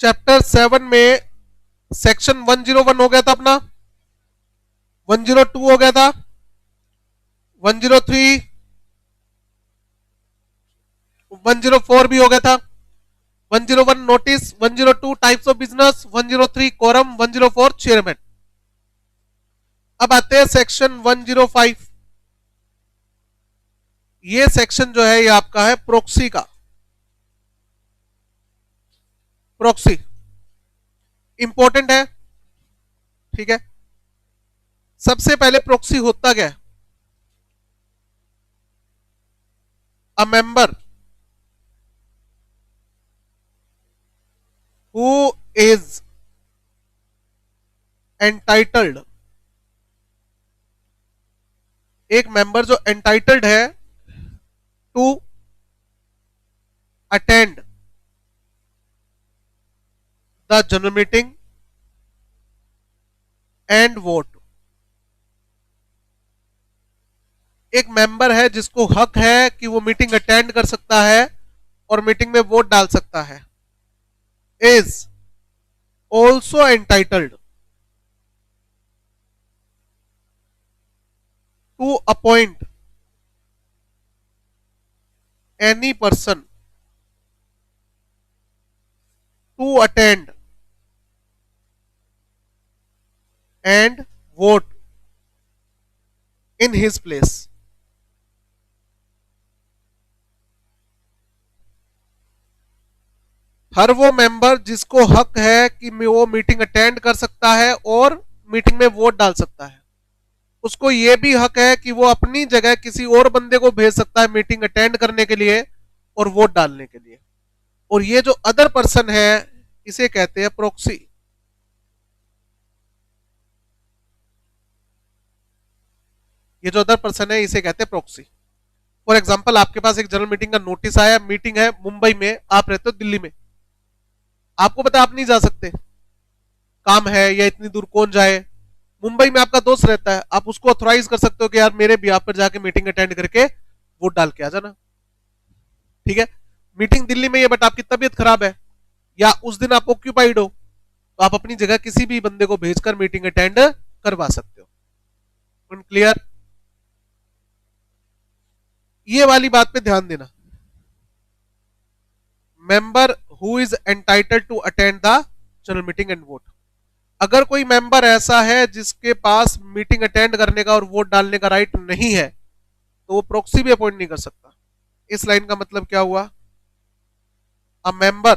Chapter 7 में section 101 हो गया था अपना, 102 हो गया था, 103, 104 भी हो गया था, 101 notice, 102 types of business, 103 quorum, 104 chairman. अब आते हैं सेक्शन 105। ये सेक्शन जो है ये आपका है प्रोक्सी का। प्रोक्सी इंपॉर्टेंट है, ठीक है। सबसे पहले प्रोक्सी होता क्या है? A member who is entitled, एक मेंबर जो एंटाइटल्ड है to attend the general meeting and vote. एक मेंबर है जिसको हक है कि वो मीटिंग अटेंड कर सकता है और मीटिंग में वोट डाल सकता है, is also entitled to appoint any person to attend and vote in his place. हर वो मेंबर जिसको हक है कि वो मीटिंग अटेंड कर सकता है और मीटिंग में वोट डाल सकता है, उसको ये भी हक है कि वो अपनी जगह किसी और बंदे को भेज सकता है मीटिंग अटेंड करने के लिए और वोट डालने के लिए। और ये जो अदर पर्सन है इसे कहते हैं प्रोक्सी। ये जो अदर पर्सन है इसे कहते हैं प्रोक्सी। फॉर एग्जाम्पल, आपके पास एक जनरल मीटिंग का नोटिस आया, मीटिंग है मुंबई में, आप रहते हो दिल्ली में, आपको पता है आप नहीं जा सकते, काम है या इतनी दूर कौन जाए। मुंबई में आपका दोस्त रहता है, आप उसको ऑथोराइज कर सकते हो कि यार मेरे बिहाफ पर जाके मीटिंग अटेंड करके वोट डाल के आ जाना, ठीक है। मीटिंग दिल्ली में है बट आपकी तबीयत खराब है या उस दिन आप ऑक्यूपाइड हो, तो आप अपनी जगह किसी भी बंदे को भेजकर मीटिंग अटेंड करवा सकते हो। क्लियर? ये वाली बात पे ध्यान देना। Member who is entitled to attend the general meeting and vote. अगर कोई मेंबर ऐसा है जिसके पास मीटिंग अटेंड करने का और वोट डालने का राइट नहीं है तो वो प्रोक्सी भी अपॉइंट नहीं कर सकता। इस लाइन का मतलब क्या हुआ? A member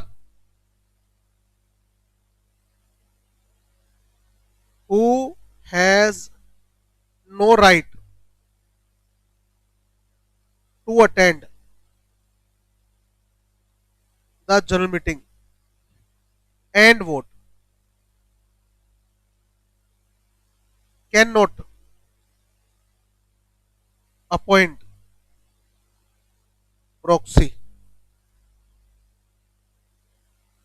who has no right to attend the general meeting and vote cannot appoint proxy.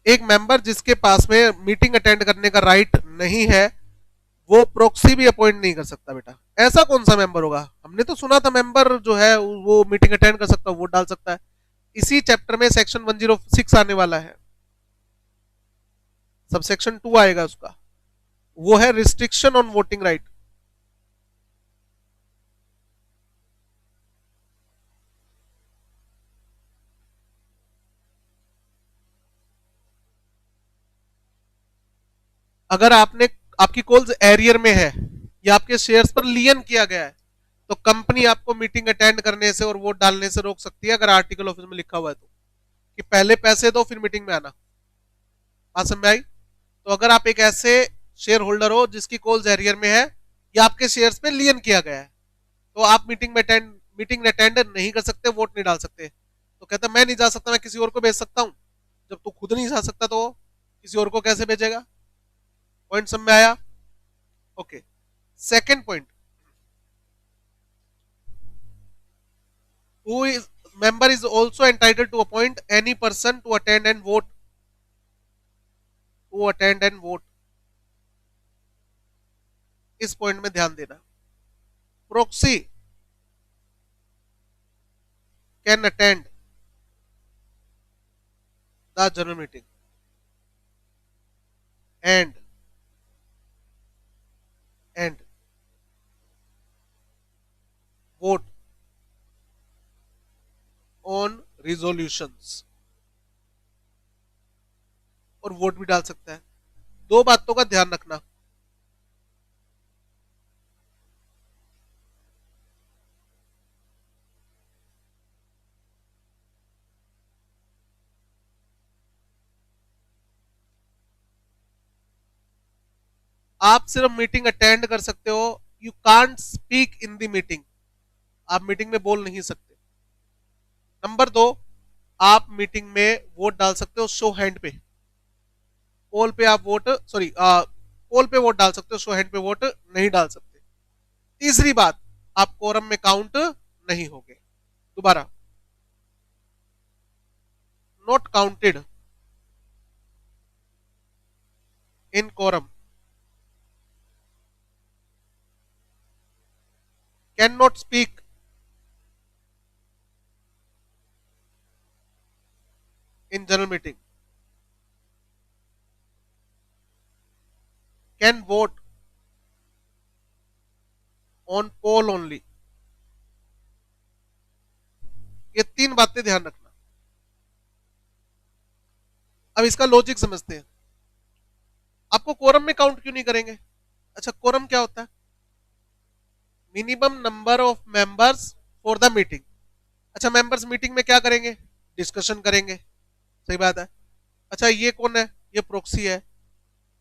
एक मेंबर जिसके पास में मीटिंग अटेंड करने का राइट नहीं है वो प्रोक्सी भी अपॉइंट नहीं कर सकता। बेटा ऐसा कौन सा मेंबर होगा? हमने तो सुना था मेंबर जो है वो मीटिंग अटेंड कर सकता है, वोट डाल सकता है। इसी चैप्टर में सेक्शन 106 आने वाला है, सब सेक्शन 2 आएगा उसका, वो है रिस्ट्रिक्शन ऑन वोटिंग राइट। अगर आपने आपकी कॉल्स एरियर में है या आपके शेयर्स पर लियन किया गया है तो कंपनी आपको मीटिंग अटेंड करने से और वोट डालने से रोक सकती है, अगर आर्टिकल ऑफिस में लिखा हुआ है तो, कि पहले पैसे दो फिर मीटिंग में आना। बात समझ में आई? तो अगर आप एक ऐसे शेयर होल्डर हो जिसकी कॉल्स एरियर में है या आपके शेयर्स पे लियन किया गया है तो आप मीटिंग अटेंड नहीं कर सकते, वोट नहीं डाल सकते। तो कहता मैं नहीं जा सकता, मैं किसी और को भेज सकता हूं। जब तू खुद नहीं जा सकता तो किसी और को कैसे भेजेगा? पॉइंट समझ में आया? Okay. Second point, who is member is also entitled to appoint any person to attend and vote, to attend and vote। इस पॉइंट में ध्यान देना। Proxy can attend the general meeting and and vote on resolutions, और vote भी डाल सकता है। दो बातों का ध्यान रखना। आप सिर्फ मीटिंग अटेंड कर सकते हो, you can't speak in the meeting. आप मीटिंग में बोल नहीं सकते। नंबर दो, आप मीटिंग में वोट डाल सकते हो शो हैंड पे। पोल पे आप वोट, सॉरी, पोल पे वोट डाल सकते हो, शो हैंड पे वोट नहीं डाल सकते। तीसरी बात, आप कोरम में काउंट नहीं होगे। दोबारा, not counted in quorum, cannot speak in general meeting, can vote on poll only. ये तीन बातें ध्यान रखना। अब इसका लॉजिक समझते हैं। आपको कोरम में काउंट क्यों नहीं करेंगे? अच्छा, कोरम क्या होता है? Minimum number of members for the meeting. अच्छा, मेंबर्स मीटिंग में क्या करेंगे? डिस्कशन करेंगे। सही बात है। अच्छा, ये कौन है? ये प्रोक्सी है।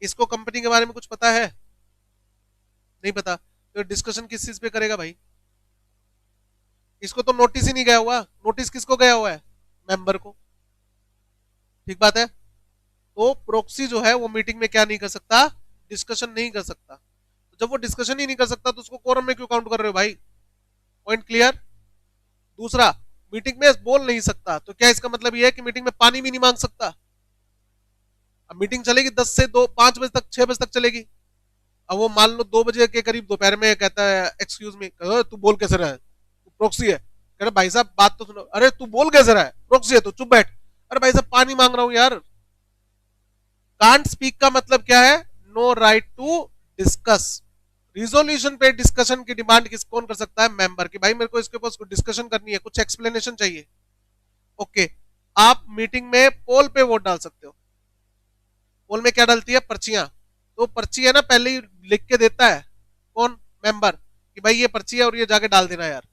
इसको कंपनी के बारे में कुछ पता है? नहीं पता। तो डिस्कशन किस चीज पे करेगा भाई? इसको तो नोटिस ही नहीं गया हुआ। नोटिस किसको गया हुआ है? मेंबर को। ठीक बात है। तो प्रोक्सी जो है वो मीटिंग में क्या नहीं कर सकता? डिस्कशन नहीं कर सकता। तो जब वो डिस्कशन ही नहीं कर सकता तो उसको कोरम में क्यों काउंट कर रहे हो भाई? Point clear. दूसरा, मीटिंग में बोल नहीं सकता, तो क्या इसका मतलब ये है कि मीटिंग में पानी भी नहीं मांग सकता? अब मीटिंग चलेगी 10 से 2, 5 बजे तक, 6 बजे तक चलेगी। अब वो मान लो 2 बजे के करीब दोपहर में कहता है एक्सक्यूज मी, तू बोल कैसे रहा है, तू प्रोक्सी है। कह रहे भाई साहब बात तो सुनो। अरे तू बोल कैसे रहा है, प्रोक्सी है, तू चुप बैठ। अरे भाई साहब पानी मांग रहा हूं यार। कांट स्पीक का मतलब क्या है? No right to discuss. Resolution पे डिस्कशन की डिमांड किस कौन कर सकता है? मेंबर की। भाई मेरे को इसके ऊपर कुछ डिस्कशन करनी है, कुछ एक्सप्लेनेशन चाहिए। ओके, आप मीटिंग में पोल पे वोट डाल सकते हो। पोल में क्या डालती है? पर्चियां। तो पर्ची है ना, पहले ही लिख के देता है कौन? मेंबर, कि भाई ये पर्ची है और ये जाके डाल देना यार।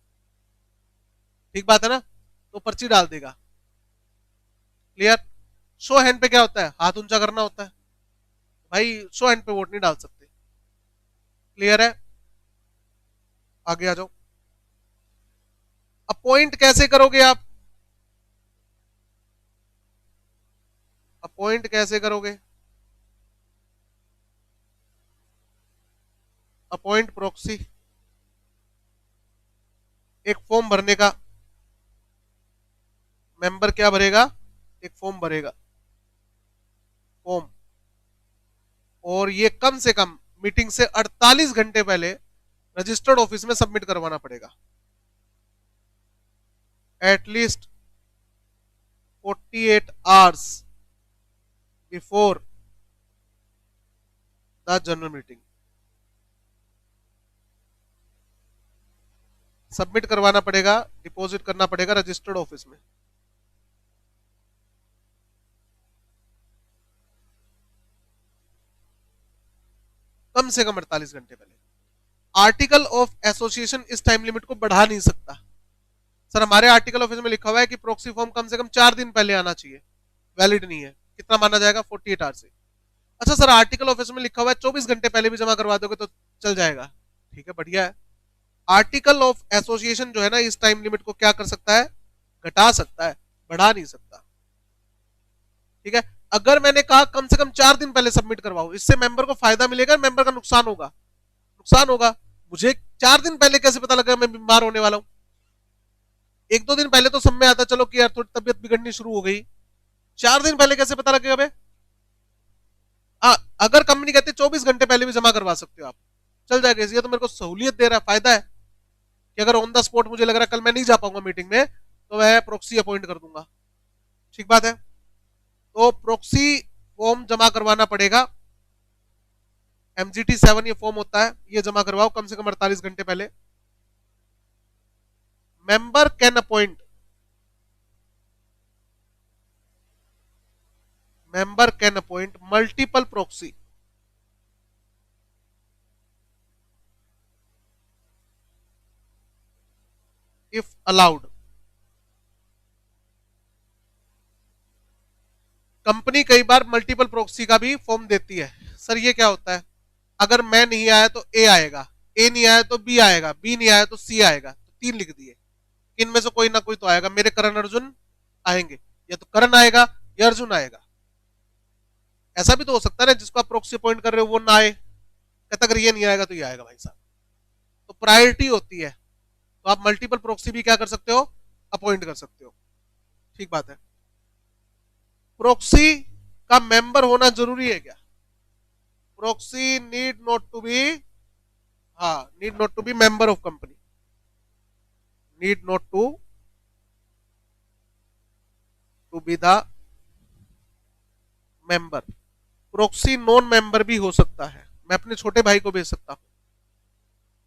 ठीक बात है ना? तो पर्ची डाल देगा। क्लियर। शो हैंड पे क्या होता है? हाथ ऊंचा करना होता है। भाई शो हैंड पे वोट नहीं डाल सकते। क्लियर है? आगे आ जाओ। अपॉइंट कैसे करोगे आप? अपॉइंट कैसे करोगे? Appoint proxy. एक फॉर्म भरने का। मेंबर क्या भरेगा? एक फॉर्म भरेगा, फॉर्म। और ये कम से कम मीटिंग से 48 घंटे पहले रजिस्टर्ड ऑफिस में सबमिट करवाना पड़ेगा। At least 48 hours before the general meeting submit करवाना पड़ेगा, डिपॉजिट करना पड़ेगा रजिस्टर्ड ऑफिस में। कम से कम 48 घंटे पहले। आर्टिकल ऑफ एसोसिएशन इस टाइम लिमिट को बढ़ा नहीं सकता। सर हमारे आर्टिकल ऑफ में लिखा हुआ है कि प्रोक्सी फॉर्म कम से कम 4 दिन पहले आना चाहिए। वैलिड नहीं है। कितना माना जाएगा? 48 आवर्स से। अच्छा सर, आर्टिकल ऑफ में लिखा हुआ है 24 घंटे पहले भी जमा करवा दोगे तो चल जाएगा। ठीक है, बढ़िया है। आर्टिकल ऑफ एसोसिएशन जो है ना, इस टाइम लिमिट को क्या कर सकता है? घटा सकता है, बढ़ा नहीं सकता। ठीक है। अगर मैंने कहा कम से कम 4 दिन पहले सबमिट करवाओ, इससे मेंबर को फायदा मिलेगा, मेंबर का नुकसान होगा? नुकसान होगा। मुझे 4 दिन पहले कैसे पता लगा मैं बीमार होने वाला हूं? 1-2 दिन पहले तो सब में आता चलो कि यार थोड़ी तबियत बिगड़नी शुरू हो गई। 4 दिन पहले कैसे पता लगेगा बे? अगर कंपनी कहते 24 घंटे पहले भी जमा करवा सकते हो आप, चल जाएगा। ये तो मेरे को सहूलियत दे रहा है, फायदा है कि अगर ऑन द स्पॉट मुझे लग रहा है कल मैं नहीं जा पाऊंगा मीटिंग में, तो वह प्रोक्सी अपॉइंट कर दूंगा। ठीक बात है। तो प्रोक्सी फॉर्म जमा करवाना पड़ेगा MGT 7 ये फॉर्म होता है, ये जमा करवाओ कम से कम 48 घंटे पहले। Member can appoint, member can appoint multiple proxy if allowed। कंपनी कई बार मल्टीपल प्रोक्सी का भी फॉर्म देती है। सर ये क्या होता है? अगर मैं नहीं आया तो ए आएगा, ए नहीं आया तो बी आएगा, बी नहीं आया तो सी आएगा, तो 3 लिख दिए, इनमें से कोई ना कोई तो आएगा, मेरे करण अर्जुन आएंगे, या तो करण आएगा या अर्जुन आएगा। ऐसा भी तो हो सकता है ना, जिसको आप प्रोक्सी अपॉइंट कर रहे हो वो ना आए, कहता अगर ये नहीं आएगा तो ये आएगा भाई साहब। तो प्रायोरिटी होती है, तो आप मल्टीपल प्रोक्सी भी क्या कर सकते हो? अपॉइंट कर सकते हो। ठीक बात है। प्रोक्सी का मेंबर होना जरूरी है क्या? Proxy need not to be, हाँ, need not to be member of company, need not to be the member. Proxy non member भी हो सकता है, मैं अपने छोटे भाई को भेज सकता हूं,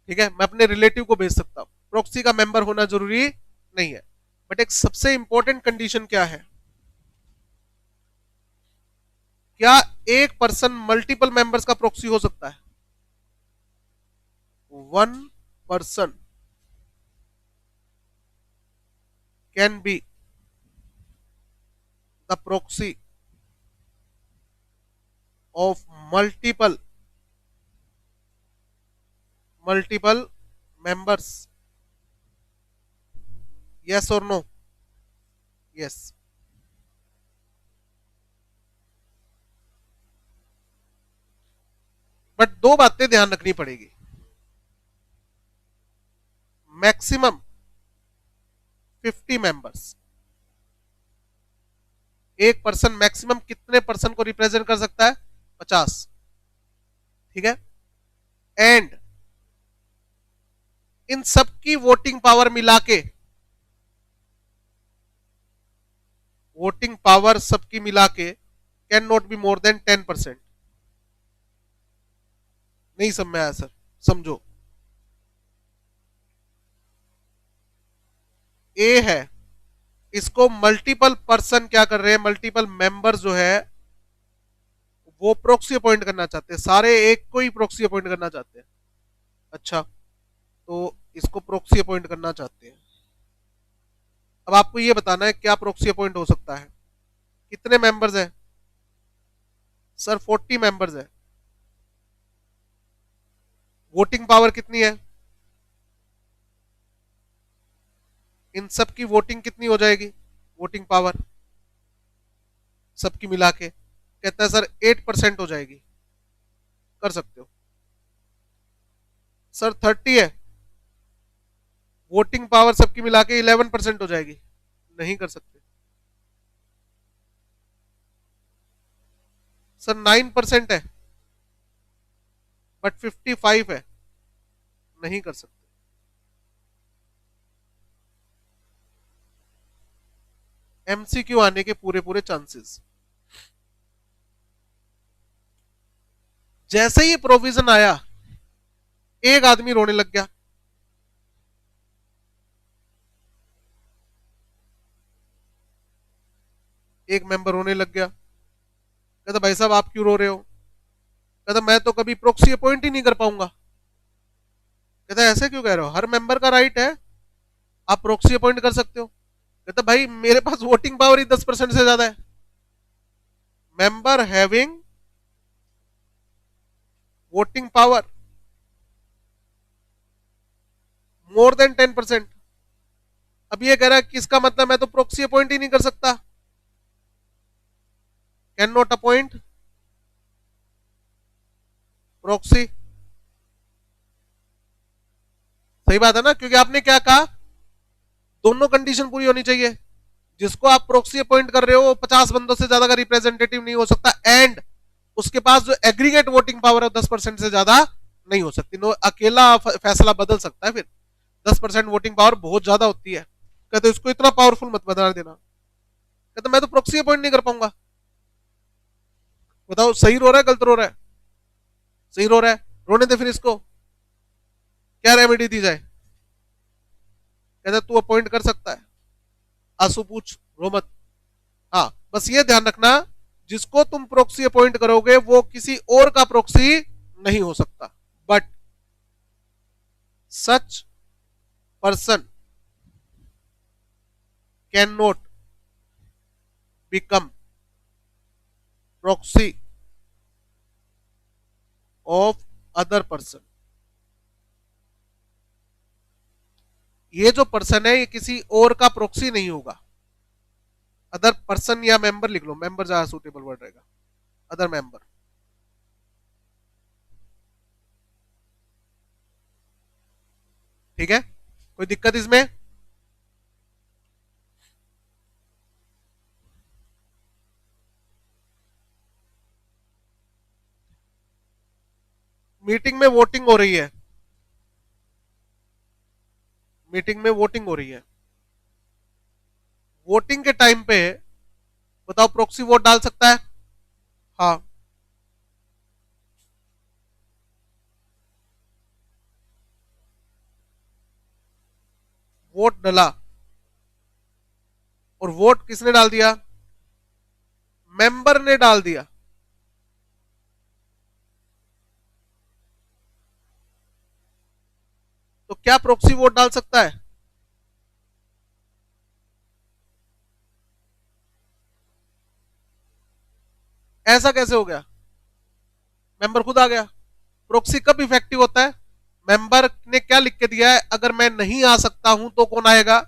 ठीक है, मैं अपने रिलेटिव को भेज सकता हूं, प्रोक्सी का मेंबर होना जरूरी नहीं है। बट एक सबसे इंपॉर्टेंट कंडीशन क्या है? क्या एक पर्सन मल्टीपल मेंबर्स का प्रोक्सी हो सकता है? 1 person can be the proxy of multiple members, yes और नो? यस। बट 2 बातें ध्यान रखनी पड़ेगी। मैक्सिमम 50 मेंबर्स, एक पर्सन मैक्सिमम कितने पर्सन को रिप्रेजेंट कर सकता है? 50, ठीक है। एंड इन सबकी वोटिंग पावर मिला के, वोटिंग पावर सबकी मिला के can not be more than 10%। नहीं समझ में आया सर? समझो, ए है, इसको मल्टीपल पर्सन क्या कर रहे हैं, मल्टीपल मेंबर जो है वो प्रोक्सी अपॉइंट करना चाहते हैं, सारे एक को ही प्रोक्सी अपॉइंट करना चाहते हैं। अच्छा, तो इसको प्रोक्सी अपॉइंट करना चाहते हैं। अब आपको ये बताना है क्या प्रोक्सी अपॉइंट हो सकता है। कितने मेंबर्स हैं? सर 40 मेंबर्स है। वोटिंग पावर कितनी है? इन सब की वोटिंग कितनी हो जाएगी, वोटिंग पावर सबकी मिला के? कहता है सर 8% हो जाएगी। कर सकते हो। सर 30 है, वोटिंग पावर सबकी मिला के 11% हो जाएगी। नहीं कर सकते। सर 9% है बट 55 है। नहीं कर सकते। एमसीक्यू आने के पूरे पूरे चांसेस। जैसे ही प्रोविजन आया एक आदमी रोने लग गया। एक मेंबर रोने लग गया। कहता भाई साहब आप क्यों रो रहे हो? कहता मैं तो कभी प्रोक्सी अपॉइंट ही नहीं कर पाऊंगा। कहता ऐसे क्यों कह रहे हो? हर मेंबर का राइट है, आप प्रोक्सी अपॉइंट कर सकते हो। कहता भाई मेरे पास वोटिंग पावर ही 10% से ज्यादा है। Member having voting power more than 10%। अब ये कह रहा है कि इसका मतलब मैं तो प्रोक्सी अपॉइंट ही नहीं कर सकता। Cannot appoint proxy. सही बात है ना, क्योंकि आपने क्या कहा, दोनों कंडीशन पूरी होनी चाहिए। जिसको आप प्रोक्सी अपॉइंट कर रहे हो वो 50 बंदों से ज्यादा का रिप्रेजेंटेटिव नहीं हो सकता, एंड उसके पास जो एग्रीगेट वोटिंग पावर है 10% से ज्यादा नहीं हो सकती। नो अकेला फैसला बदल सकता है। फिर 10% वोटिंग पावर बहुत ज्यादा होती है। कहते इसको इतना पावरफुल मत बना देना। कहते मैं तो प्रोक्सी अपॉइंट नहीं कर पाऊंगा। बताओ सही रो रहा है गलत रो रहा है? सही रो रहा है, रोने दे फिर इसको, क्या रेमेडी दी जाए? कहता तू अपॉइंट कर सकता है, आंसू पूछ, रो मत। हाँ, बस ये ध्यान रखना, जिसको तुम प्रोक्सी अपॉइंट करोगे वो किसी और का प्रोक्सी नहीं हो सकता, but such person can not become proxy of other person. ये जो पर्सन है ये किसी और का प्रोक्सी नहीं होगा। अदर पर्सन या मेंबर लिख लो, मेंबर ज्यादा सूटेबल वर्ड रहेगा, अदर मेंबर। ठीक है, कोई दिक्कत इसमें? मीटिंग में वोटिंग हो रही है, मीटिंग में वोटिंग हो रही है, वोटिंग के टाइम पे बताओ प्रोक्सी वोट डाल सकता है? हाँ, वोट डला, और वोट किसने डाल दिया? मेंबर ने डाल दिया। तो क्या प्रोक्सी वोट डाल सकता है? ऐसा कैसे हो गया? मेंबर खुद आ गया। प्रोक्सी कब इफेक्टिव होता है? मेंबर ने क्या लिख के दिया है, अगर मैं नहीं आ सकता हूं तो कौन आएगा?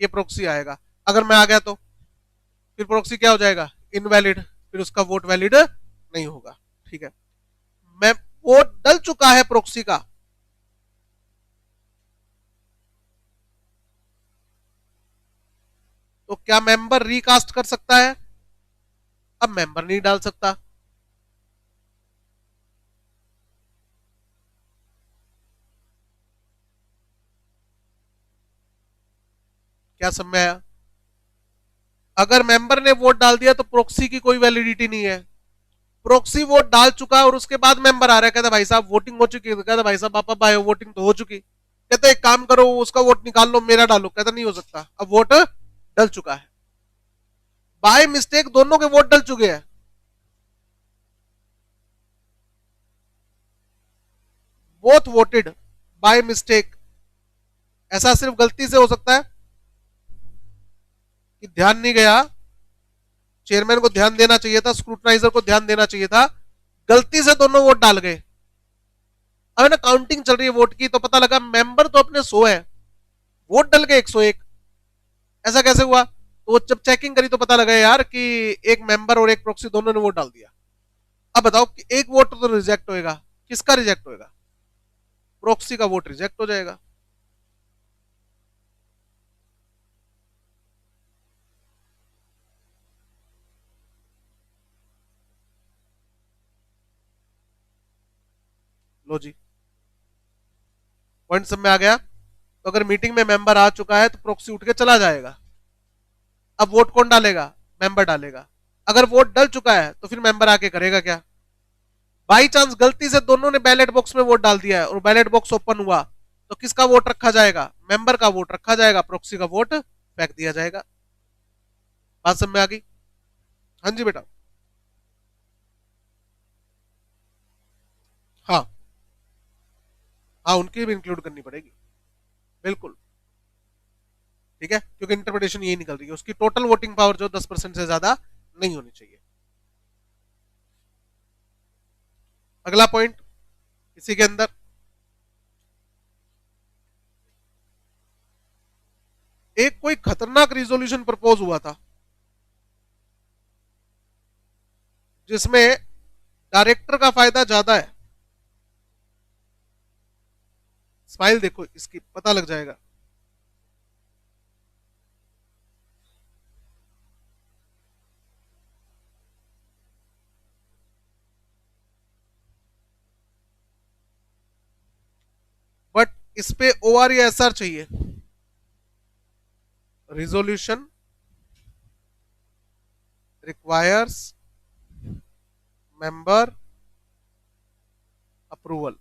ये प्रोक्सी आएगा। अगर मैं आ गया तो फिर प्रोक्सी क्या हो जाएगा? इनवैलिड, फिर उसका वोट वैलिड नहीं होगा। ठीक है, मैं वोट डल चुका है प्रोक्सी का, तो क्या मेंबर रिकास्ट कर सकता है? अब मेंबर नहीं डाल सकता। क्या समझ में आया? अगर मेंबर ने वोट डाल दिया तो प्रोक्सी की कोई वैलिडिटी नहीं है। प्रोक्सी वोट डाल चुका है और उसके बाद मेंबर आ रहा है, कहता भाई साहब वोटिंग हो चुकी है, कहता भाई साहब पापा भाई वोटिंग तो हो चुकी, कहते एक काम करो उसका वोट निकाल लो मेरा डालो, कहता नहीं हो सकता, अब वोट डल चुका है। बाय मिस्टेक दोनों के वोट डल चुके हैं, बोथ वोटेड बाय मिस्टेक। ऐसा सिर्फ गलती से हो सकता है कि ध्यान नहीं गया, चेयरमैन को ध्यान देना चाहिए था, स्क्रूटनाइजर को ध्यान देना चाहिए था, गलती से दोनों वोट डाल गए। अब ना काउंटिंग चल रही है वोट की, तो पता लगा मेंबर तो अपने 100 है, वोट डल गए 101, ऐसा कैसे हुआ? तो वो जब चेकिंग करी तो पता लगा यार कि एक मेंबर और एक प्रोक्सी दोनों ने वोट डाल दिया। अब बताओ कि एक वोट तो रिजेक्ट होएगा, किसका रिजेक्ट होएगा? प्रोक्सी का वोट रिजेक्ट हो जाएगा। लो जी, पॉइंट सब में आ गया। तो अगर मीटिंग में मेंबर आ चुका है तो प्रोक्सी उठ के चला जाएगा। अब वोट कौन डालेगा? मेंबर डालेगा। अगर वोट डल चुका है तो फिर मेंबर आके करेगा क्या? बाई चांस गलती से दोनों ने बैलेट बॉक्स में वोट डाल दिया है और बैलेट बॉक्स ओपन हुआ, तो किसका वोट रखा जाएगा? मेंबर का वोट रखा जाएगा, प्रोक्सी का वोट फेंक दिया जाएगा। बात समझ में आ गई? हाँ जी बेटा। हाँ, हाँ उनकी भी इंक्लूड करनी पड़ेगी, बिल्कुल। ठीक है, क्योंकि इंटरप्रिटेशन यही निकल रही है, उसकी टोटल वोटिंग पावर जो 10% से ज्यादा नहीं होनी चाहिए। अगला पॉइंट इसी के अंदर, एक कोई खतरनाक रिजोल्यूशन प्रपोज हुआ था जिसमें डायरेक्टर का फायदा ज्यादा है। स्माइल देखो इसकी, पता लग जाएगा। बट इस पे ओआर या एसआर चाहिए। Resolution requires member approval.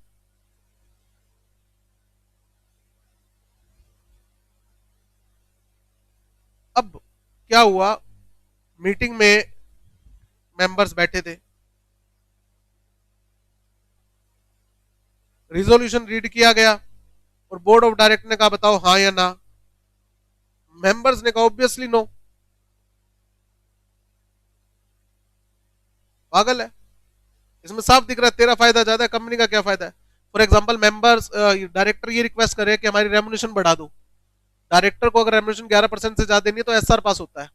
अब क्या हुआ, मीटिंग में मेंबर्स बैठे थे, रिजोल्यूशन रीड किया गया और बोर्ड ऑफ डायरेक्टर ने कहा बताओ हाँ या ना। मेंबर्स ने कहा ऑब्वियसली नो। पागल है, इसमें साफ दिख रहा है तेरा फायदा ज्यादा है, कंपनी का क्या फायदा है। फॉर एग्जाम्पल मेंबर्स, डायरेक्टर ये रिक्वेस्ट करे कि हमारी रेमुनेशन बढ़ा दो। डायरेक्टर को अगर रेमुनेशन 11% से ज्यादा देनी है तो एसआर पास होता है।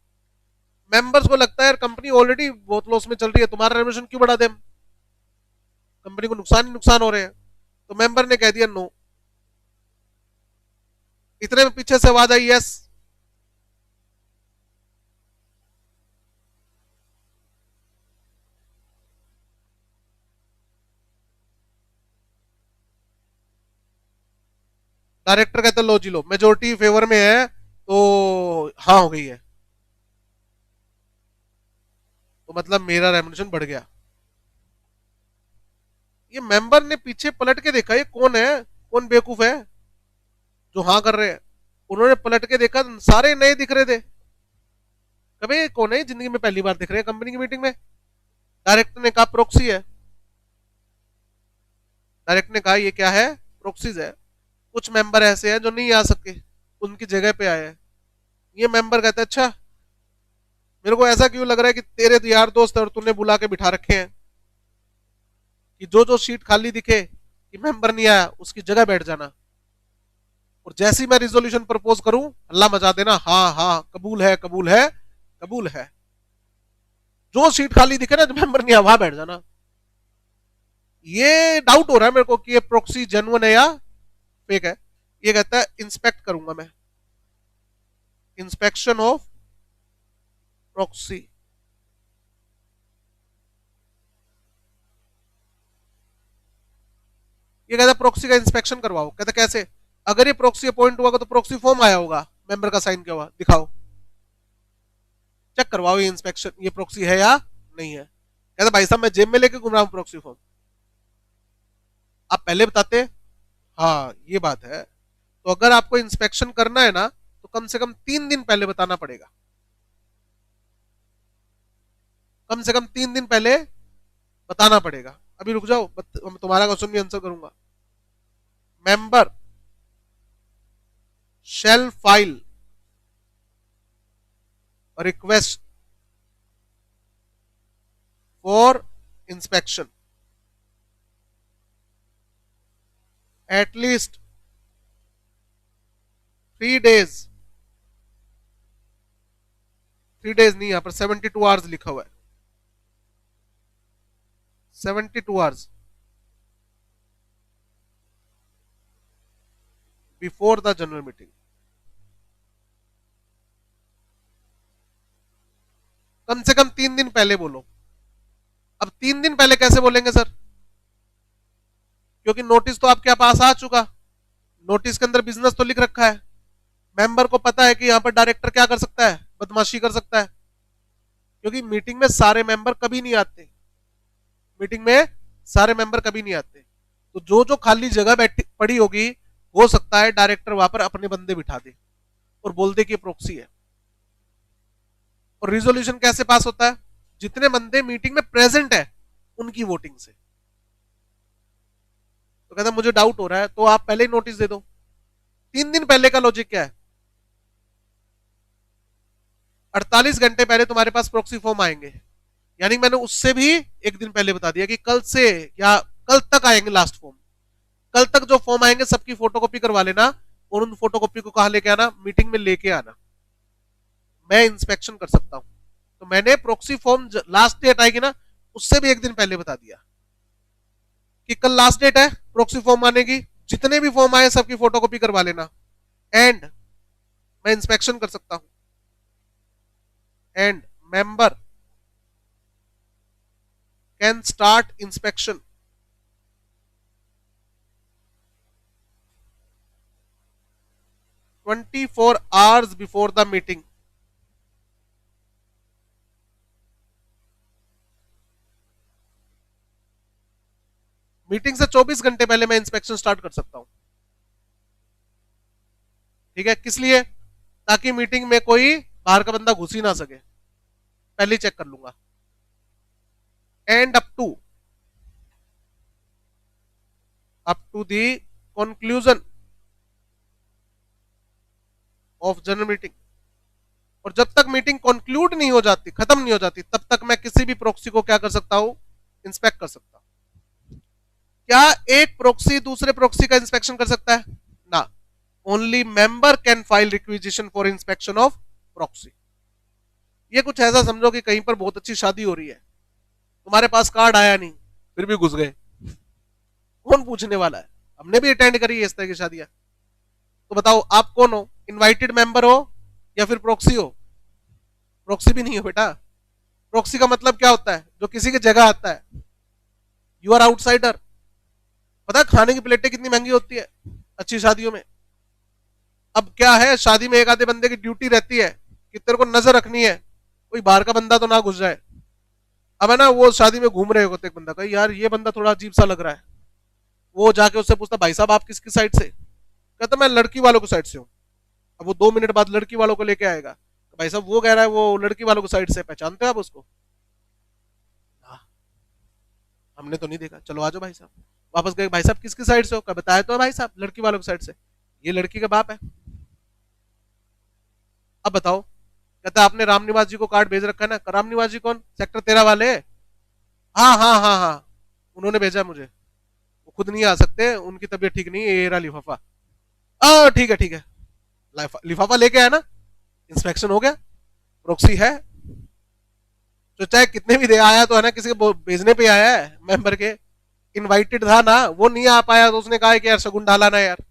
मेंबर्स को लगता है यार कंपनी ऑलरेडी बहुत लॉस में चल रही है, तुम्हारा रेमुनेशन क्यों बढ़ा दे, कंपनी को नुकसान ही नुकसान हो रहे हैं। तो मेंबर ने कह दिया नो। इतने में पीछे से आवाज आई यस। डायरेक्टर कहते लो जी लो, मेजोरिटी फेवर में है तो हाँ हो गई है, तो मतलब मेरा रेमुनेशन बढ़ गया। ये मेंबर ने पीछे पलट के देखा ये कौन है, कौन बेवकूफ है जो हाँ कर रहे हैं। उन्होंने पलट के देखा, सारे नए दिख रहे थे। कभी कौन है जिंदगी में पहली बार दिख रहे हैं कंपनी की मीटिंग में। डायरेक्टर ने कहा प्रोक्सी है। डायरेक्टर ने कहा ये क्या है, प्रोक्सीज है। कुछ मेंबर ऐसे हैं जो नहीं आ सके, उनकी जगह पे आए हैं। ये मेंबर कहते हैं अच्छा, मेरे को ऐसा क्यों लग रहा है कि तेरे तो यार दोस्त है और तूने बुला के बिठा रखे हैं कि जो जो सीट खाली दिखे कि मेंबर नहीं आया उसकी जगह बैठ जाना, और जैसे ही मैं रिजोल्यूशन प्रपोज करूं अल्लाह मचा देना हाँ हाँ कबूल है कबूल है कबूल है। जो सीट खाली दिखे ना, जो मेंबर नहीं आया वहां बैठ जाना। ये डाउट हो रहा है मेरे को कि ये प्रोक्सी जेन्युइन है या फेक है। ये कहता है इंस्पेक्ट करूंगा मैं, इंस्पेक्शन ऑफ प्रॉक्सी। ये कहता है प्रॉक्सी का इंस्पेक्शन करवाओ। कहता कैसे, अगर ये प्रॉक्सी अपॉइंट हुआ तो प्रॉक्सी फॉर्म आया होगा, मेंबर का साइन किया हुआ दिखाओ, चेक करवाओ ये इंस्पेक्शन, ये प्रॉक्सी है या नहीं है। कहता भाई साहब मैं जेब में लेके घूम रहा हूँ प्रॉक्सी फॉर्म, आप पहले बताते। हाँ ये बात है। तो अगर आपको इंस्पेक्शन करना है ना तो कम से कम 3 दिन पहले बताना पड़ेगा, कम से कम 3 दिन पहले बताना पड़ेगा। अभी रुक जाओ, तुम्हारा क्वेश्चन भी आंसर करूंगा। Member shall file a request for inspection at least 3 days, 3 days नहीं, यहां पर 72 आवर्स लिखा हुआ है, 72 hours before the general meeting. कम से कम 3 दिन पहले बोलो। अब 3 दिन पहले कैसे बोलेंगे सर, क्योंकि नोटिस तो आपके पास आ चुका, नोटिस के अंदर बिजनेस तो लिख रखा है। मेंबर को पता है कि यहाँ पर डायरेक्टर क्या कर सकता है, बदमाशी कर सकता है। क्योंकि मीटिंग में सारे मेंबर कभी नहीं आते, मीटिंग में सारे मेंबर कभी नहीं आते। तो जो जो खाली जगह बैठी पड़ी होगी, हो सकता है डायरेक्टर वहां पर अपने बंदे बिठा दे और बोल दे कि प्रॉक्सी है। और रिजोल्यूशन कैसे पास होता है, जितने बंदे मीटिंग में प्रेजेंट है उनकी वोटिंग से। तो कहता मुझे डाउट हो रहा है, तो आप पहले ही नोटिस दे दो। 3 दिन पहले का लॉजिक क्या है, 48 घंटे पहले तुम्हारे पास प्रॉक्सी फॉर्म आएंगे, यानी मैंने उससे भी एक दिन पहले बता दिया कि कल से या कल तक आएंगे लास्ट फॉर्म। कल तक जो फॉर्म आएंगे सबकी फोटोकॉपी करवा लेना, और उन फोटोकॉपी को कहा लेके आना, मीटिंग में लेके आना, मैं इंस्पेक्शन कर सकता हूं। तो मैंने प्रॉक्सी फॉर्म लास्ट डेट आएगी ना, उससे भी एक दिन पहले बता दिया कि कल लास्ट डेट है प्रॉक्सी फॉर्म आने की, जितने भी फॉर्म आए सबकी फोटोकॉपी करवा लेना, एंड मैं इंस्पेक्शन कर सकता हूं। And member can start inspection 24 hours before the meeting. Meeting से 24 घंटे पहले मैं इंस्पेक्शन स्टार्ट कर सकता हूं। ठीक है, किस लिए? ताकि मीटिंग में कोई बाहर का बंदा घुस ही ना सके, पहले ही चेक कर लूंगा। And up to the conclusion of general meeting. और जब तक मीटिंग कंक्लूड नहीं हो जाती, खत्म नहीं हो जाती, तब तक मैं किसी भी प्रोक्सी को क्या कर सकता हूं? इंस्पेक्ट कर सकता हूं। क्या एक प्रोक्सी दूसरे प्रोक्सी का इंस्पेक्शन कर सकता है? ना। Only member can file requisition for inspection of proxy. ये कुछ ऐसा समझो कि कहीं पर बहुत अच्छी शादी हो रही है, तुम्हारे पास कार्ड आया नहीं, फिर भी घुस गए, कौन पूछने वाला है? हमने भी अटेंड करी है इस तरह की शादियां। तो बताओ आप कौन हो? इनवाइटेड मेंबर हो या फिर प्रोक्सी हो? प्रोक्सी भी नहीं हो बेटा। प्रोक्सी का मतलब क्या होता है? जो किसी की जगह आता है। You are outsider. पता है खाने की प्लेटें कितनी महंगी होती है अच्छी शादियों में? अब क्या है, शादी में एक आधे बंदे की ड्यूटी रहती है कि तेरे को नजर रखनी है कोई बाहर का बंदा तो ना घुस जाए। अब है ना, वो शादी में घूम रहे होते, एक बंदा का यार ये बंदा थोड़ा अजीब सा लग रहा है, वो जाके उससे पूछता भाई साहब आप किसकी साइड से? कहता मैं लड़की वालों की साइड से हूँ। अब वो 2 मिनट बाद लड़की वालों को लेके आएगा, तो भाई साहब वो कह रहा है वो लड़की वालों की साइड से, पहचानते हो आप उसको? हाँ, हमने तो नहीं देखा, चलो आ जाओ भाई साहब। वापस गए, भाई साहब किसकी साइड से हो? बताया तो है भाई साहब लड़की वालों की साइड से, ये लड़की का बाप है। अब बताओ, कहता आपने राम निवास जी को कार्ड भेज रखा है ना। राम निवास जी कौन? सेक्टर 13 वाले? हाँ हाँ हाँ हाँ, उन्होंने भेजा मुझे, वो खुद नहीं आ सकते, उनकी तबीयत ठीक नहीं है, ये रहा लिफाफा। ठीक है ठीक है, लिफाफा लेके आया ना, इंस्पेक्शन हो गया, प्रोक्सी है। तो चाहे कितने भी दे आया तो है ना, किसी को भेजने पे आया है मेंबर के, इनवाइटेड था ना, वो नहीं आ पाया तो उसने कहा कि यार शगुन डाला ना यार।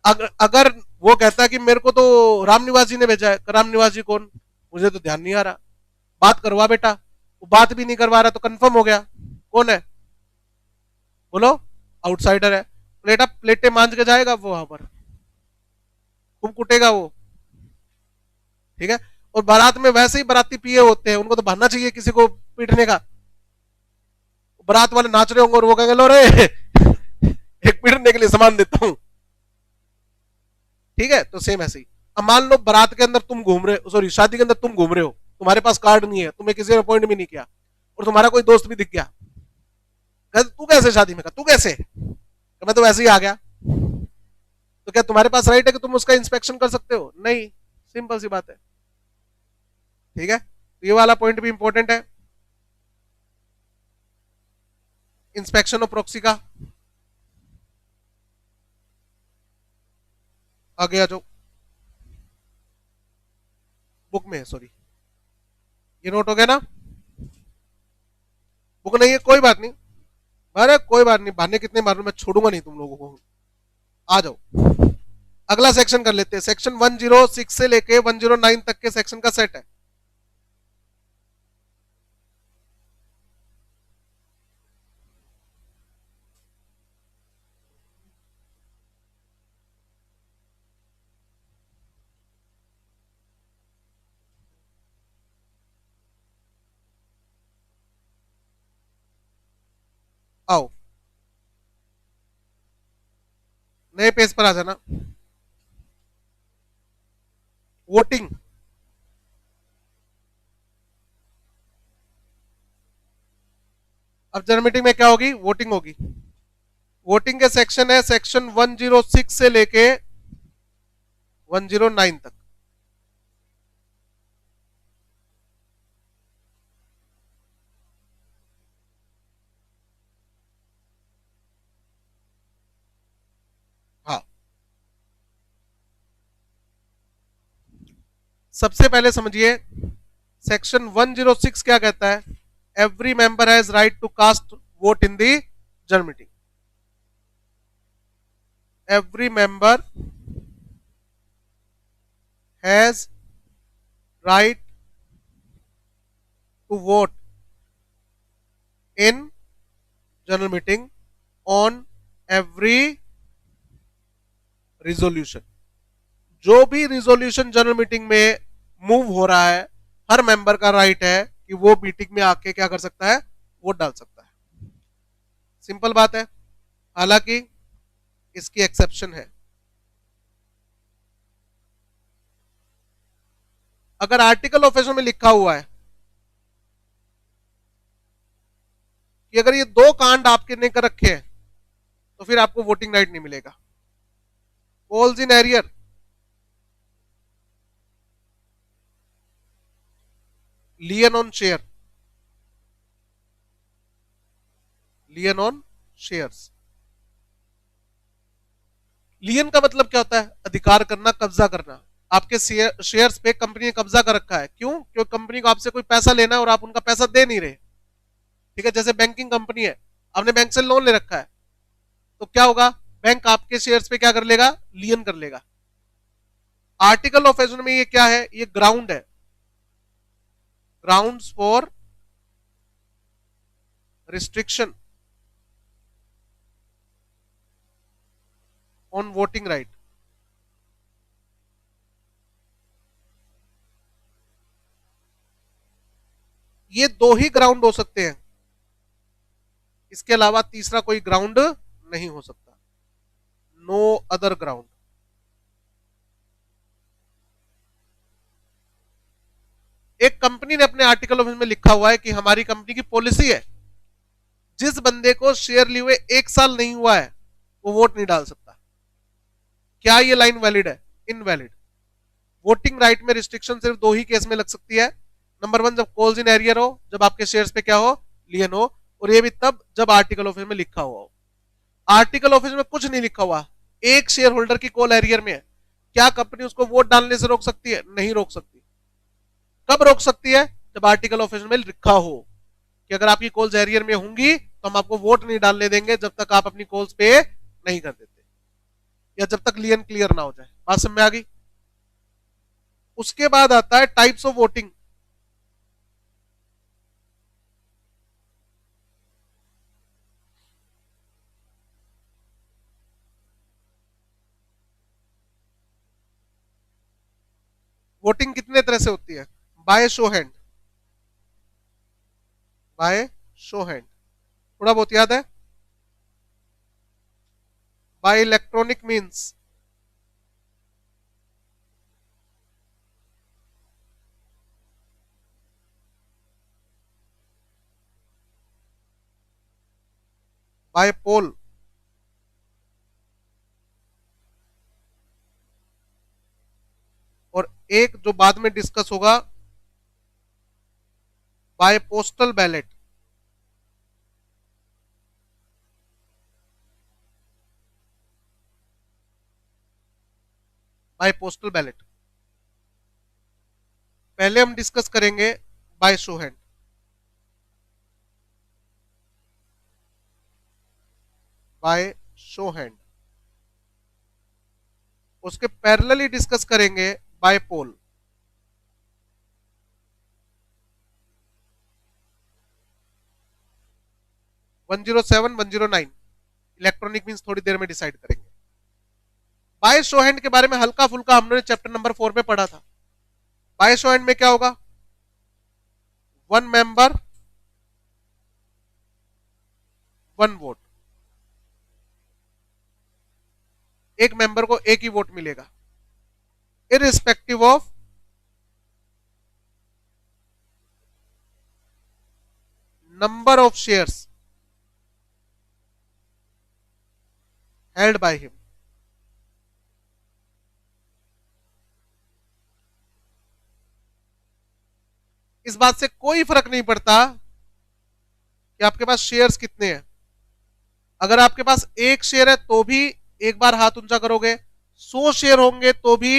अगर वो कहता कि मेरे को तो राम निवास जी ने भेजा है, राम निवास जी कौन? मुझे तो ध्यान नहीं आ रहा। बात करवा बेटा, वो बात भी नहीं करवा रहा तो कंफर्म हो गया कौन है? बोलो। आउटसाइडर है। प्लेटें मांझ के जाएगा वो वहां पर, खूब कुटेगा वो। ठीक है। और बारात में वैसे ही बाराती पिए होते हैं, उनको तो बहाना चाहिए किसी को पीटने का। बारात वाले नाच रहे होंगे और वो कहेंगे लो रे एक पीटने के लिए सामान देता हूं। ठीक है, तो सेम ऐसे ही। अब मान लो बारात के अंदर तुम घूम रहे, सॉरी शादी के अंदर तुम घूम रहे हो, तुम्हारे पास कार्ड नहीं है, तुम्हें किसी ने अपॉइंट भी नहीं किया, और तुम्हारा कोई दोस्त भी दिख गया, तू कैसे शादी में? तू कैसे? मैं तो वैसे ही आ गया। तो क्या तुम्हारे पास राइट है कि तुम उसका इंस्पेक्शन कर सकते हो? नहीं, सिंपल सी बात है। ठीक है, तो ये वाला पॉइंट भी इंपॉर्टेंट है इंस्पेक्शन ऑफ प्रॉक्सी का। आगे आ जाओ, बुक में है, सॉरी ये नोट हो गया ना? बुक नहीं है कोई बात नहीं, अरे कोई बात नहीं, बहाने कितने मारूं, मैं छोड़ूंगा नहीं तुम लोगों को। आ जाओ, अगला सेक्शन कर लेते हैं। सेक्शन 106 से लेके 109 तक के सेक्शन का सेट है। आओ, नए पेज पर आ जाना। वोटिंग। अब जनरल मीटिंग में क्या होगी? वोटिंग होगी। वोटिंग के सेक्शन है सेक्शन 106 से लेके 109 तक। हाँ, सबसे पहले समझिए सेक्शन 106 क्या कहता है? Every member has right to cast vote in the general meeting. Every member has right to vote in general meeting on every resolution. जो भी रिजोल्यूशन जनरल मीटिंग में मूव हो रहा है, हर मेंबर का राइट है कि वो मीटिंग में आके क्या कर सकता है? वोट डाल सकता है। सिंपल बात है। हालांकि इसकी एक्सेप्शन है। अगर आर्टिकल ऑफ एसोसिएशन में लिखा हुआ है कि अगर ये दो कांड आपके ने कर रखे हैं तो फिर आपको वोटिंग राइट नहीं मिलेगा। Calls in arrear, lien on share, lien on shares. Lien का मतलब क्या होता है? अधिकार करना, कब्जा करना। आपके शेयर्स पे कंपनी ने कब्जा कर रखा है। क्यों? क्योंकि कंपनी को आपसे कोई पैसा लेना है और आप उनका पैसा दे नहीं रहे। ठीक है, जैसे बैंकिंग कंपनी है, आपने बैंक से लोन ले रखा है, तो क्या होगा? बैंक आपके शेयर्स पे क्या कर लेगा? लियन कर लेगा। आर्टिकल ऑफ एसोसिएशन में ये क्या है? ये ग्राउंड है, grounds for restriction on voting right. ये दो ही ग्राउंड हो सकते हैं, इसके अलावा तीसरा कोई ग्राउंड नहीं हो सकता। No other ground. एक कंपनी ने अपने आर्टिकल ऑफ में लिखा हुआ है कि हमारी कंपनी की पॉलिसी है, जिस बंदे को शेयर लिए हुए 1 साल नहीं हुआ है वो वोट नहीं डाल सकता। क्या ये लाइन वैलिड है? इनवैलिड। वोटिंग राइट में रिस्ट्रिक्शन सिर्फ दो ही केस में लग सकती है। नंबर 1, जब कॉल्स इन एरियर हो, जब आपके शेयर्स पे क्या हो? लियन हो। और ये भी तब जब आर्टिकल ऑफ में लिखा हुआ हो। आर्टिकल ऑफ में कुछ नहीं लिखा हुआ, एक शेयर होल्डर की कॉल एरियर में है, क्या कंपनी उसको वोट डालने से रोक सकती है? नहीं रोक सकती। कब रोक सकती है? जब आर्टिकल ऑफ में लिखा हो कि अगर आपकी कॉल्स एरियर में होंगी तो हम आपको वोट नहीं डालने देंगे जब तक आप अपनी कॉल्स पे नहीं कर देते, या जब तक लियन क्लियर ना हो जाए। बात समझ में आ गई? उसके बाद आता है टाइप्स ऑफ वोटिंग। वोटिंग कितने तरह से होती है? By show hand, by show hand, थोड़ा बहुत याद है। By electronic means, by poll, और एक जो बाद में डिस्कस होगा, by postal ballot. By postal ballot पहले हम डिस्कस करेंगे by show hand. By show hand उसके पैरेलली डिस्कस करेंगे बाय पोल। 107, 109 इलेक्ट्रॉनिक मींस थोड़ी देर में डिसाइड करेंगे। बाय शो हैंड के बारे में हल्का फुल्का हमने चैप्टर नंबर 4 में पढ़ा था। बाय शो हैंड में क्या होगा? 1 मेंबर 1 वोट, एक मेंबर को एक ही वोट मिलेगा, irrespective of number of shares held by him. इस बात से कोई फर्क नहीं पड़ता कि आपके पास शेयर्स कितने हैं। अगर आपके पास एक शेयर है तो भी एक बार हाथ ऊंचा करोगे, 100 शेयर होंगे तो भी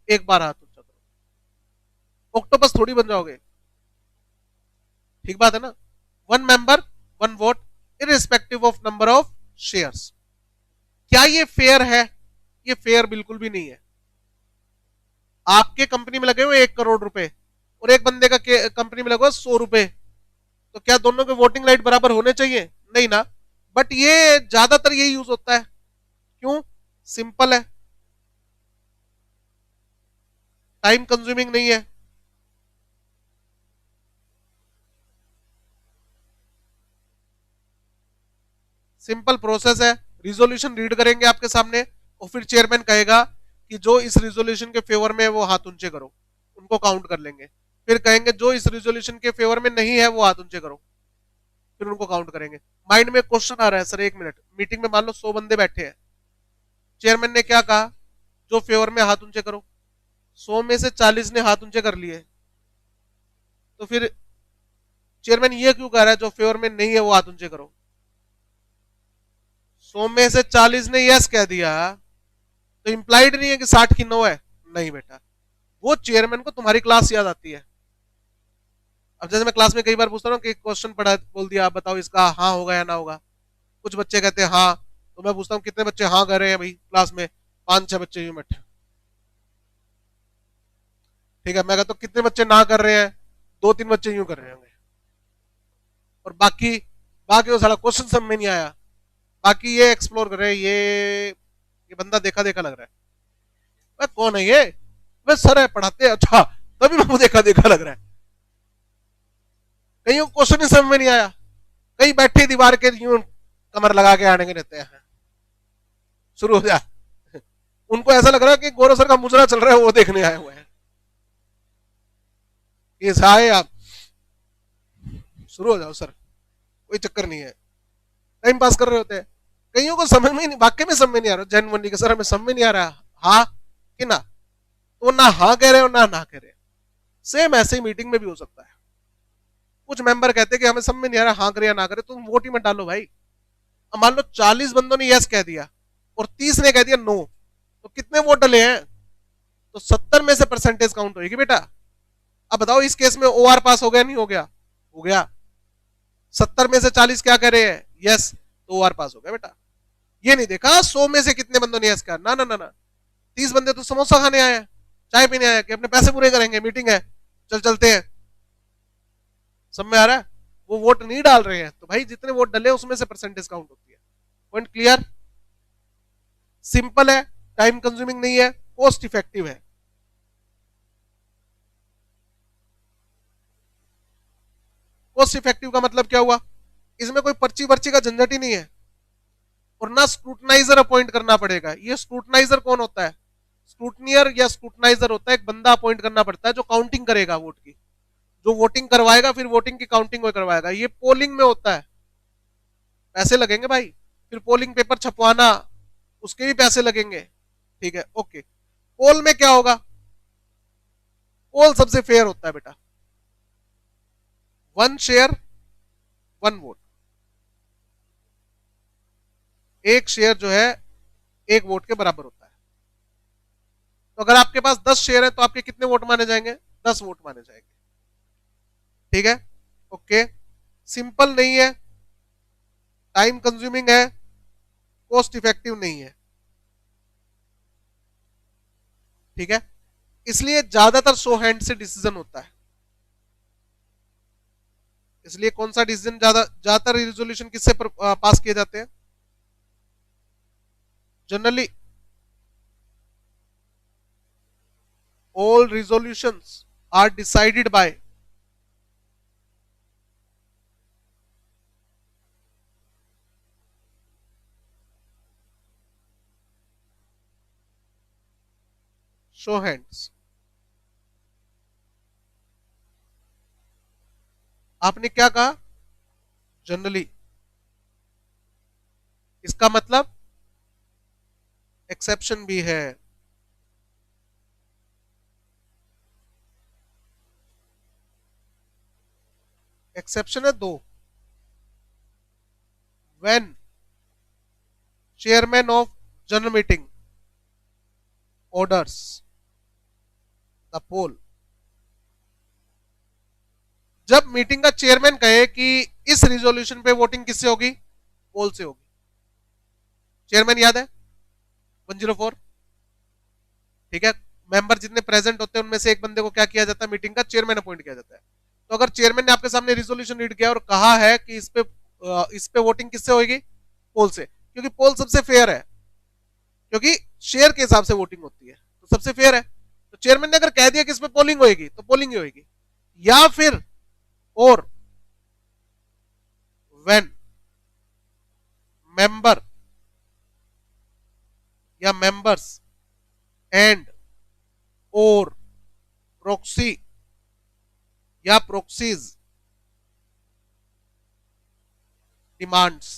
एक बार हाथ ऊंचा करोगे। ऑक्टोपस थोड़ी बन जाओगे। ठीक बात है ना? 1 member 1 vote, irrespective of number of shares. क्या ये फेयर है? ये फेयर बिल्कुल भी नहीं है। आपके कंपनी में लगे हुए 1 करोड़ रुपए और एक बंदे का कंपनी में लगे हुए 100 रुपए, तो क्या दोनों के वोटिंग राइट बराबर होने चाहिए? नहीं ना। बट ये ज्यादातर ये यूज होता है। क्यों? सिंपल है, टाइम कंज्यूमिंग नहीं है। सिंपल प्रोसेस है। रिजोल्यूशन रीड करेंगे आपके सामने और फिर चेयरमैन कहेगा कि जो इस रिजोल्यूशन के फेवर में है वो हाथ ऊंचे करो, उनको काउंट कर लेंगे। फिर कहेंगे जो इस रिजोल्यूशन के फेवर में नहीं है वो हाथ ऊंचे करो, फिर उनको काउंट करेंगे। माइंड में क्वेश्चन आ रहा है, सर एक मिनट, मीटिंग में मान लो 100 बंदे बैठे हैं, चेयरमैन ने क्या कहा, जो फेवर में हाथ ऊंचे करो, 100 में से 40 ने हाथ ऊंचे कर लिए, तो फिर चेयरमैन ये क्यों कह रहा है जो फेवर में नहीं है वो हाथ ऊंचे करो? 100 में से 40 ने यस कह दिया तो इंप्लाइड नहीं है कि 60 की 9 है, नहीं बेटा, वो चेयरमैन को तुम्हारी क्लास याद आती है। अब जैसे मैं क्लास में कई बार पूछता हूँ कि क्वेश्चन पढ़ा बोल दिया, आप बताओ इसका हाँ होगा या ना होगा, कुछ बच्चे कहते हैं हाँ, तो मैं पूछता हूँ कितने बच्चे हाँ कर रहे हैं भाई क्लास में, 5-6 बच्चे यूं बैठे, ठीक है। मैं कहता हूँ कितने बच्चे ना कर रहे हैं, 2-3 बच्चे यूं कर रहे होंगे, और बाकी बाकी वो सारा क्वेश्चन समझ में नहीं आया, बाकी ये एक्सप्लोर कर रहे हैं, ये बंदा देखा देखा लग रहा है, वह कौन है ये, वह सर है पढ़ाते हैं, अच्छा तभी मैं देखा देखा लग रहा है। कहीं क्वेश्चन ही समझ में नहीं आया, कहीं बैठे दीवार के यूं कमर लगा के आने के रहते हैं, शुरू हो जाए, उनको ऐसा लग रहा है कि गौरव सर का मुजरा चल रहा है, वो देखने आए हुए हैं। ये आए आप, शुरू हो जाओ सर, कोई चक्कर नहीं है, टाइम पास कर रहे होते हैं। कईयों को समझ में नहीं, वाकई में समझ में नहीं आ रहा, जेन्युइनली के सर हमें समझ में नहीं आ रहा, हाँ कि ना, तो ना हाँ कह रहे हो ना ना कह रहे। सेम ऐसे ही मीटिंग में भी हो सकता है, कुछ मेंबर कहते हैं कि हमें समझ में नहीं आ रहा हाँ करे या ना करे, तुम वोट ही मत डालो भाई। अब मान लो 40 बंदों ने यस कह दिया और 30 ने कह दिया नो, तो कितने वोट डले हैं, तो 70 में से परसेंटेज काउंट होगी बेटा। अब बताओ इस केस में ओआर पास हो गया नहीं हो गया, हो गया। 70 में से 40 क्या कह रहे हैं, यस, तो ओआर पास हो गया बेटा। ये नहीं देखा 100 में से कितने बंदों ने यस कहा, ना ना ना ना, 30 बंदे तो समोसा खाने आए हैं, चाय पीने आए कि अपने पैसे पूरे करेंगे, मीटिंग है, चल चलते हैं। सब में आ रहा है, वो वोट नहीं डाल रहे हैं, तो भाई जितने वोट डले उसमें से परसेंटेज काउंट होती है। Point clear? सिंपल है, टाइम कंज्यूमिंग नहीं है, कॉस्ट इफेक्टिव है। कॉस्ट इफेक्टिव का मतलब क्या हुआ, इसमें कोई पर्ची वर्ची का झंझट ही नहीं है, और ना स्क्रूटनाइजर अपॉइंट करना पड़ेगा। ये स्क्रूटनाइजर कौन होता है, स्क्रूटनियर या स्क्रूटनाइजर होता है एक बंदा अपॉइंट करना पड़ता है जो काउंटिंग करेगा वोट की, जो वोटिंग करवाएगा, फिर वोटिंग की काउंटिंग वो करवाएगा। ये पोलिंग में होता है, पैसे लगेंगे भाई, फिर पोलिंग पेपर छपवाना, उसके भी पैसे लगेंगे, ठीक है ओके। पोल में क्या होगा, पोल सबसे फेयर होता है बेटा, 1 शेयर 1 वोट, एक शेयर जो है एक वोट के बराबर होता है। तो अगर आपके पास 10 शेयर है तो आपके कितने वोट माने जाएंगे, 10 वोट माने जाएंगे, ठीक है ओके। सिंपल नहीं है, टाइम कंज्यूमिंग है, कॉस्ट इफेक्टिव नहीं है, ठीक है। इसलिए ज्यादातर शो हैंड से डिसीजन होता है। इसलिए कौन सा डिसीजन ज्यादातर रिजोल्यूशन किससे पास किए जाते हैं, generally all resolutions are decided by show hands। आपने क्या कहा, जनरली, इसका मतलब एक्सेप्शन भी है, एक्सेप्शन है 2, when chairman of general meeting orders the poll। जब मीटिंग का चेयरमैन कहे कि इस रिजोल्यूशन पे वोटिंग किससे होगी, पोल से होगी। चेयरमैन याद है 104, ठीक है। मेंबर जितने प्रेजेंट होते हैं उनमें से एक बंदे को क्या किया जाता है, मीटिंग का चेयरमैन अपॉइंट किया जाता है। तो अगर चेयरमैन ने आपके सामने रिजोल्यूशन रीड किया और कहा है कि इस पे वोटिंग किससे होगी, पोल से, क्योंकि पोल सबसे फेयर है, क्योंकि शेयर के हिसाब से वोटिंग होती है तो सबसे फेयर है। तो चेयरमैन ने अगर कह दिया कि इस पे पोलिंग होगी तो पोलिंग ही होगी, या फिर और व्हेन मेंबर या मेंबर्स एंड और प्रोक्सी या प्रोक्सीज डिमांड्स।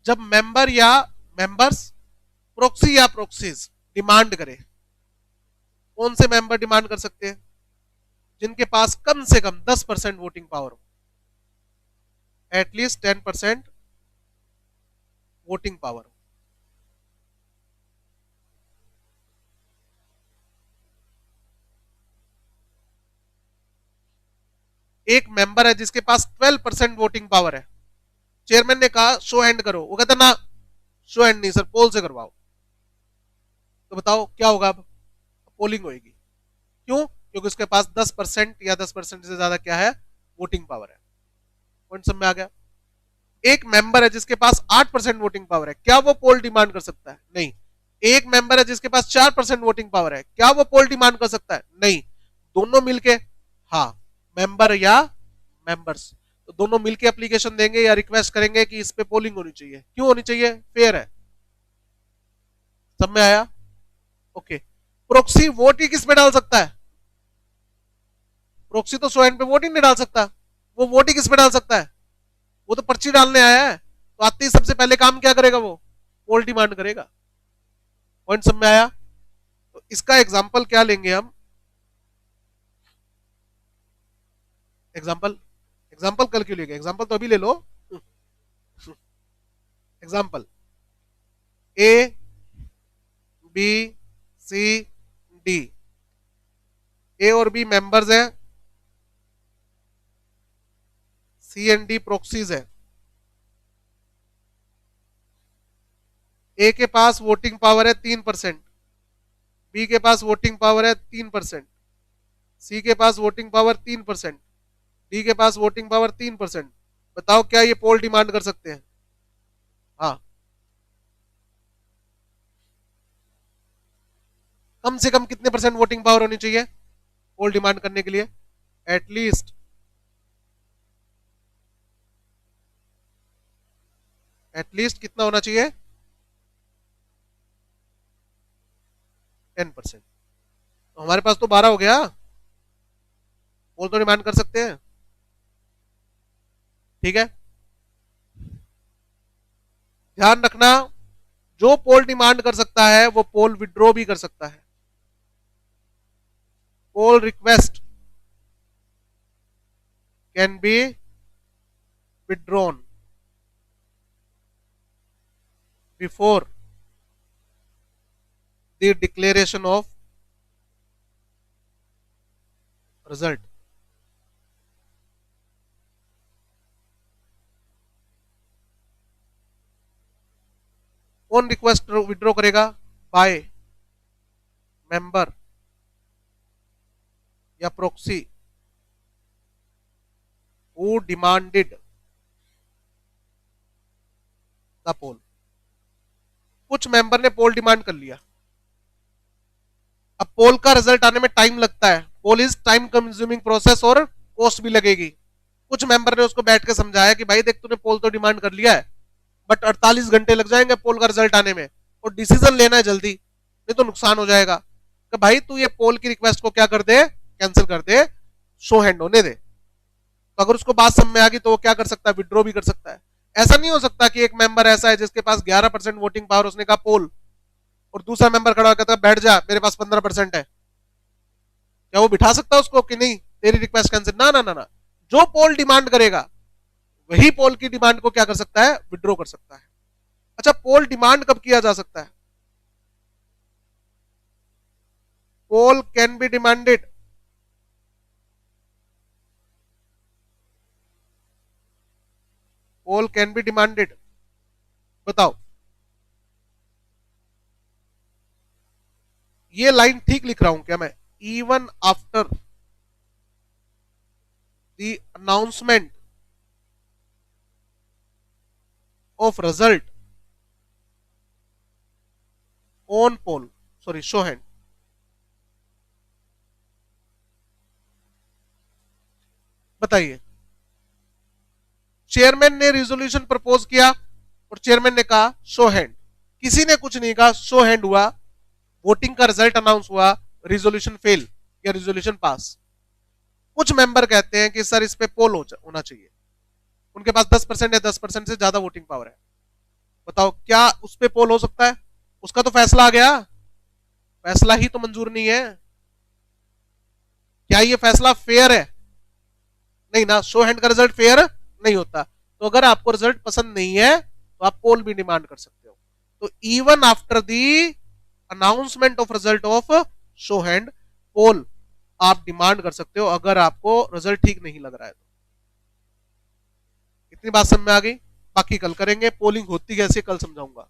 जब मेंबर या मेंबर्स प्रोक्सी या प्रोक्सीज डिमांड करे, कौन से मेंबर डिमांड कर सकते हैं? जिनके पास कम से कम 10% वोटिंग पावर हो, एटलीस्ट 10% वोटिंग पावर हो। एक मेंबर है जिसके पास 12% वोटिंग पावर है, चेयरमैन ने कहा शो हैंड करो, वो कहता ना शो हैंड नहीं सर, पोल से करवाओ। तो बताओ क्या होगा? अब पोलिंग होगी। क्यों? क्योंकि उसके पास 10% या 10% से ज्यादा क्या है? वोटिंग पावर है। पॉइंट समझ में आ गया? एक मेंबर है जिसके पास 8% वोटिंग पावर है, क्या वो पोल डिमांड कर सकता है? नहीं। एक मेंबर है जिसके पास 4% वोटिंग पावर है, क्या वो पोल डिमांड कर सकता है? नहीं। दोनों मिलके, हाँ, मेंबर या मेंबर्स, तो दोनों मिलके एप्लीकेशन देंगे या रिक्वेस्ट करेंगे कि इस पे पोलिंग होनी चाहिए। क्यों होनी चाहिए? फेयर है। सब में आया? ओके। प्रोक्सी वोट ही किस पे डाल सकता है? प्रोक्सी तो स्वयं पे वोट ही नहीं डाल सकता। वो वोट ही किस पे डाल सकता है? वो तो पर्ची डालने आया है, तो आते ही सबसे पहले काम क्या करेगा? वो पोल डिमांड करेगा। पॉइंट समझ में आया? तो इसका एग्जाम्पल क्या लेंगे हम? एग्जाम्पल, एग्जाम्पल कल क्यों लेंगे? एग्जाम्पल तो अभी ले लो। Example A B C D, A और बी मेंबर्स हैं, सी एंड डी प्रोक्सीज है। ए के पास वोटिंग पावर है 3%, बी के पास वोटिंग पावर है 3%, सी के पास वोटिंग पावर 3%, डी के पास वोटिंग पावर 3%। बताओ क्या ये पोल डिमांड कर सकते हैं? हाँ। कम से कम कितने परसेंट वोटिंग पावर होनी चाहिए पोल डिमांड करने के लिए? एटलीस्ट, एटलीस्ट कितना होना चाहिए? 10%। तो हमारे पास तो 12 हो गया, पोल तो डिमांड कर सकते हैं। ठीक है, ध्यान रखना, जो पोल डिमांड कर सकता है वो पोल विड्रॉ भी कर सकता है। Poll request can be withdrawn before the declaration of result. कौन रिक्वेस्ट विड्रॉ करेगा? बाय मेंबर या proxy who demanded the poll. कुछ मेंबर ने पोल डिमांड कर लिया, अब पोल का रिजल्ट आने में टाइम लगता है, pole is time consuming process और कॉस्ट भी लगेगी। कुछ मेंबर ने उसको बैठ के समझाया कि भाई देख, तूने पोल तो डिमांड कर लिया है, बट 48 घंटे लग जाएंगे पोल का रिजल्ट आने में, और डिसीजन लेना है जल्दी, नहीं तो नुकसान हो जाएगा। कि भाई तू ये पोल की रिक्वेस्ट को क्या कर दे? कैंसिल कर दे, शो हैंड होने दे। तो अगर उसको बात समझ में आ गई तो वो क्या कर सकता है? विड्रॉ भी कर सकता है। ऐसा नहीं हो सकता कि एक मेंबर ऐसा है जिसके पास 11% वोटिंग पावर, उसने कहा पोल, और दूसरा मेंबर खड़ा होकर कहता है बैठ जा मेरे पास 15% है। क्या वो बिठा सकता है उसको कि नहीं तेरी रिक्वेस्ट कैंसिल? ना ना ना ना। जो पोल डिमांड करेगा वही पोल की डिमांड को क्या कर सकता है? विड्रॉ कर सकता है। अच्छा, पोल डिमांड कब किया जा सकता है? Poll can be demanded poll can be demanded, बताओ। ये लाइन ठीक लिख रहा हूं क्या मैं? Even after the announcement of result on poll, sorry show hand. बताइए, चेयरमैन ने रिजोल्यूशन प्रपोज किया और चेयरमैन ने कहा शो हैंड, किसी ने कुछ नहीं कहा, शो हैंड हुआ, वोटिंग का रिजल्ट अनाउंस हुआ, रिजोल्यूशन फेल या रिजोल्यूशन पास। कुछ मेंबर कहते हैं कि सर इस पे पोल होना चाहिए, उनके पास 10% या 10% से ज्यादा वोटिंग पावर है, बताओ क्या उस पे पोल हो सकता है? उसका तो फैसला आ गया, फैसला ही तो मंजूर नहीं है, क्या ये फैसला फेयर है? नहीं ना, शो हैंड का रिजल्ट फेयर नहीं होता। तो अगर आपको रिजल्ट पसंद नहीं है तो आप पोल भी डिमांड कर सकते हो। तो even after the announcement of result of show hand, poll आप डिमांड कर सकते हो अगर आपको रिजल्ट ठीक नहीं लग रहा है तो। इतनी बात समझ में आ गई? बाकी कल करेंगे, पोलिंग होती कैसे कल समझाऊंगा।